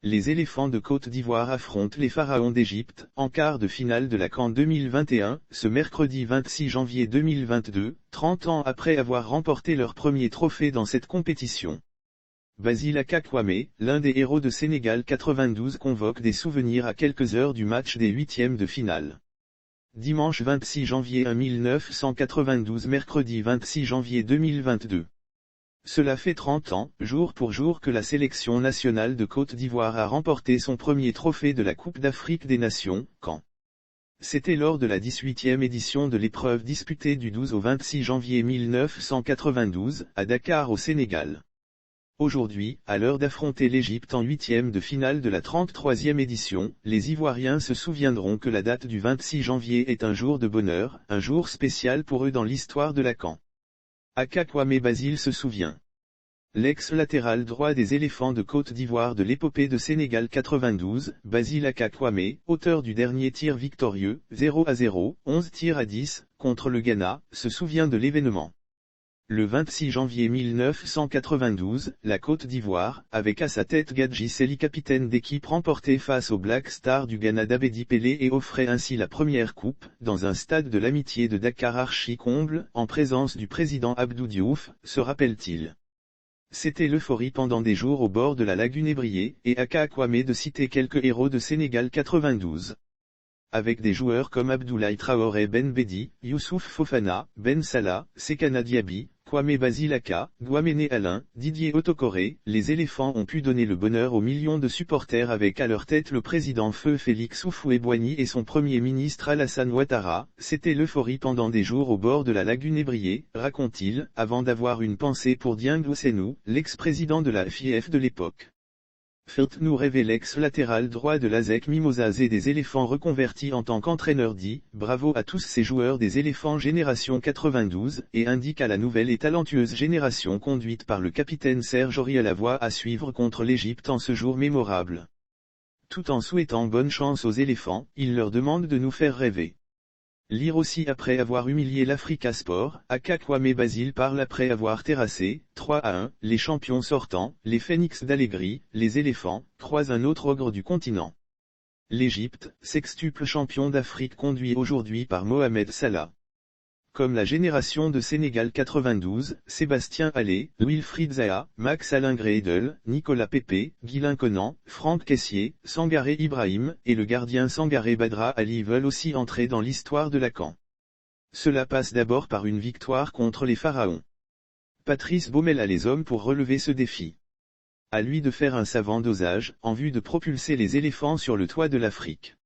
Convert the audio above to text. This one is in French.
Les éléphants de Côte d'Ivoire affrontent les pharaons d'Égypte, en quart de finale de la CAN 2021, ce mercredi 26 janvier 2022, 30 ans après avoir remporté leur premier trophée dans cette compétition. Basile Aka Kwame, l'un des héros de Sénégal 92, convoque des souvenirs à quelques heures du match des huitièmes de finale. Dimanche 26 janvier 1992, mercredi 26 janvier 2022. Cela fait 30 ans, jour pour jour, que la sélection nationale de Côte d'Ivoire a remporté son premier trophée de la Coupe d'Afrique des Nations, CAN. C'était lors de la 18e édition de l'épreuve disputée du 12 au 26 janvier 1992, à Dakar au Sénégal. Aujourd'hui, à l'heure d'affronter l'Égypte en huitième de finale de la 33e édition, les Ivoiriens se souviendront que la date du 26 janvier est un jour de bonheur, un jour spécial pour eux dans l'histoire de la CAN. Aka Kwame Basile se souvient. L'ex-latéral droit des éléphants de Côte d'Ivoire de l'épopée de Sénégal 92, Basile Aka Kwame, auteur du dernier tir victorieux, 0-0, 11 tirs à 10, contre le Ghana, se souvient de l'événement. Le 26 janvier 1992, la Côte d'Ivoire, avec à sa tête Gadji Seli, capitaine d'équipe, remportait face au Black Star du Ghana d'Abedi Pelé et offrait ainsi la première coupe, dans un stade de l'amitié de Dakar archi-comble, en présence du président Abdou Diouf, se rappelle-t-il. C'était l'euphorie pendant des jours au bord de la lagune ébriée, et Aka Kwame de citer quelques héros de Sénégal 92. Avec des joueurs comme Abdoulaye Traoré Ben Bedi, Youssouf Fofana, Ben Salah, Sekana Diaby, Kwame Basile Aka, Guamene Alain, Didier Otokoré, les éléphants ont pu donner le bonheur aux millions de supporters avec à leur tête le président Feu Félix Houphouët-Boigny et son premier ministre Alassane Ouattara. C'était l'euphorie pendant des jours au bord de la lagune ébriée, raconte-t-il, avant d'avoir une pensée pour Dieng Ousseynou, l'ex-président de la FIF de l'époque. Faites-nous rêver. L'ex-latéral droit de l'ASEC Mimosas et des éléphants reconverti en tant qu'entraîneur dit « Bravo à tous ces joueurs des éléphants génération 92 » et indique à la nouvelle et talentueuse génération conduite par le capitaine Serge Aurier la voie à suivre contre l'Égypte en ce jour mémorable. Tout en souhaitant bonne chance aux éléphants, il leur demande de nous faire rêver. Lire aussi. Après avoir humilié l'Africa Sport, Aka Kwame Basile parle après avoir terrassé, 3-1, les champions sortants, les Phénix d'Allegri, les éléphants, croisent un autre ogre du continent. L'Égypte, sextuple champion d'Afrique conduit aujourd'hui par Mohamed Salah. Comme la génération de Sénégal 92, Sébastien Haller, Wilfried Zaha, Max Alain Grédel, Nicolas Pepe, Guylain Conan, Franck Caissier, Sangaré Ibrahim, et le gardien Sangaré Badra Ali veulent aussi entrer dans l'histoire de la CAN. Cela passe d'abord par une victoire contre les pharaons. Patrice Baumel a les hommes pour relever ce défi. À lui de faire un savant dosage, en vue de propulser les éléphants sur le toit de l'Afrique.